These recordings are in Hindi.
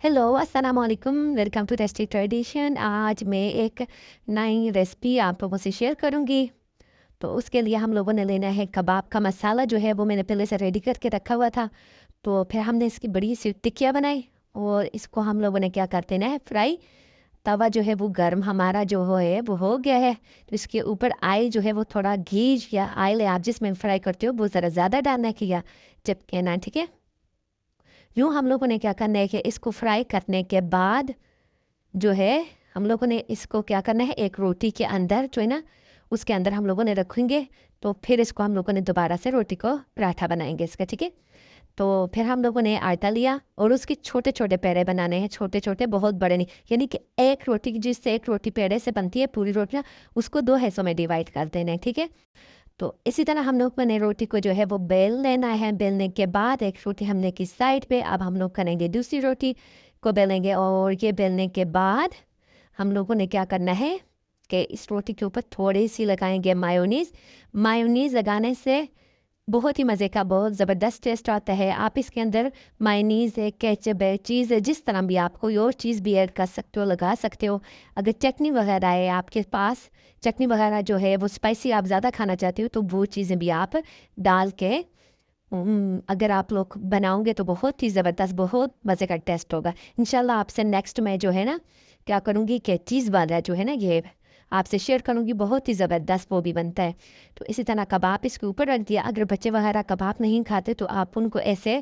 हेलो अस्सलाम वालेकुम, वेलकम टू टेस्टी ट्रेडिशन। आज मैं एक नई रेसिपी आप लोगों से शेयर करूंगी। तो उसके लिए हम लोगों ने लेना है कबाब का मसाला, जो है वो मैंने पहले से रेडी करके रखा हुआ था। तो फिर हमने इसकी बड़ी सी टिक्कियाँ बनाई और इसको हम लोगों ने क्या करते ना है फ्राई। तवा जो है वो गर्म हमारा जो है वो हो गया है। तो इसके ऊपर ऑयल जो है वो थोड़ा घी या ऑयल आप जिसमें फ्राई करते हो वो ज़रा ज़्यादा डालना किया जब कहना, ठीक है। यूँ हम लोगों ने क्या करना है कि इसको फ्राई करने के बाद जो है हम लोगों ने इसको क्या करना है, एक रोटी के अंदर जो है ना उसके अंदर हम लोगों ने रखेंगे। तो फिर इसको हम लोगों ने दोबारा से रोटी को पराठा बनाएंगे इसका, ठीक है। तो फिर हम लोगों ने आटा लिया और उसके छोटे छोटे पेड़े बनाने हैं, छोटे छोटे, बहुत बड़े नहीं। यानी कि एक रोटी जिससे एक रोटी पेड़े से बनती है पूरी रोटियाँ, उसको दो हिस्सों में डिवाइड कर देना है, ठीक है। तो इसी तरह हम लोग ने रोटी को जो है वो बेल लेना है। बेलने के बाद एक रोटी हमने की साइड पे, अब हम लोग करेंगे दूसरी रोटी को बेलेंगे। और ये बेलने के बाद हम लोगों ने क्या करना है कि इस रोटी के ऊपर थोड़ी सी लगाएंगे मायोनीज़। मायोनीज़ लगाने से बहुत ही मज़े का, बहुत ज़बरदस्त टेस्ट आता है। आप इसके अंदर मायोनीज़ है, केचप है, चीज़ है, जिस तरह भी आप कोई और चीज़ भी ऐड कर सकते हो, लगा सकते हो। अगर चटनी वगैरह है आपके पास, चटनी वगैरह जो है वो स्पाइसी आप ज़्यादा खाना चाहते हो, तो वो चीज़ें भी आप डाल के अगर आप लोग बनाओगे तो बहुत ही ज़बरदस्त, बहुत मज़े का टेस्ट होगा। इंशाल्लाह आपसे नेक्स्ट मैं जो है ना क्या करूँगी कि चीज़ वाला जो है ना ये आपसे शेयर करूँगी, बहुत ही ज़बरदस्त वो भी बनता है। तो इसी तरह कबाब इसके ऊपर रख दिया। अगर बच्चे वगैरह कबाब नहीं खाते तो आप उनको ऐसे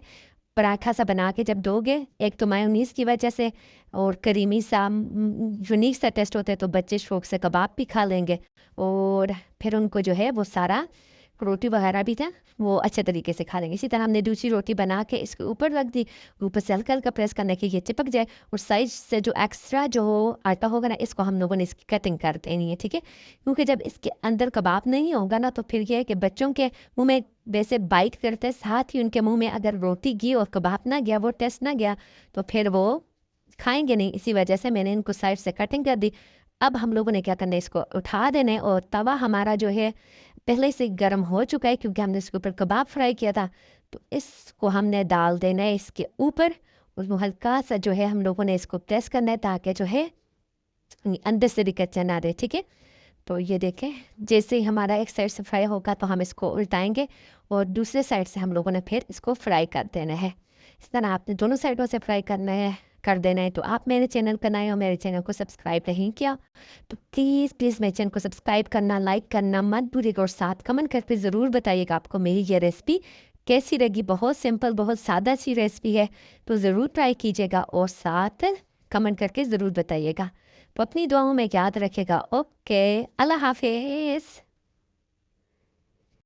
पराठा सा बना के जब दोगे, एक तो मायोनीज़ की वजह से और करीमी सा यूनिक सा टेस्ट होता है, तो बच्चे शौक से कबाब भी खा लेंगे। और फिर उनको जो है वो सारा रोटी वगैरह भी था वो अच्छे तरीके से खा लेंगे। इसी तरह हमने दूसरी रोटी बना के इसके ऊपर रख दी, ऊपर से हल्का हल्का प्रेस करने के ये चिपक जाए। और साइड से जो एक्स्ट्रा जो आटा होगा ना, इसको हम लोगों ने इसकी कटिंग कर देनी है, ठीक है। क्योंकि जब इसके अंदर कबाब नहीं होगा ना, तो फिर ये है कि बच्चों के मुंह में वैसे बाइट करते साथ ही उनके मुंह में अगर रोटी गई और कबाब ना गया, वो टेस्ट ना गया, तो फिर वो खाएंगे नहीं। इसी वजह से मैंने इनको साइड से कटिंग कर दी। अब हम लोगों ने क्या करना है, इसको उठा देना है। और तवा हमारा जो है पहले से गर्म हो चुका है, क्योंकि हमने इसके ऊपर कबाब फ्राई किया था। तो इसको हमने डाल देना है इसके ऊपर। उसमें हल्का सा जो है हम लोगों ने इसको प्रेस करना है, ताकि जो है अंदर से भी कच्चा ना रहे, ठीक है। तो ये देखें, जैसे ही हमारा एक साइड से फ्राई होगा तो हम इसको उल्टाएंगे और दूसरे साइड से हम लोगों ने फिर इसको फ्राई कर देना है। इस तरह आपने दोनों साइडों से फ्राई करना है, कर देना है। तो आप मेरे चैनल पर नए हो, मेरे चैनल को सब्सक्राइब नहीं किया तो प्लीज़ प्लीज़ मेरे चैनल को सब्सक्राइब करना, लाइक करना मत भूलिएगा। और साथ कमेंट करके ज़रूर बताइएगा आपको मेरी ये रेसिपी कैसी लगी। बहुत सिंपल, बहुत सादा सी रेसिपी है, तो ज़रूर ट्राई कीजिएगा और साथ कमेंट करके ज़रूर बताइएगा। तो अपनी दुआओं में याद रखेगा। ओके, अल्लाह हाफिज़।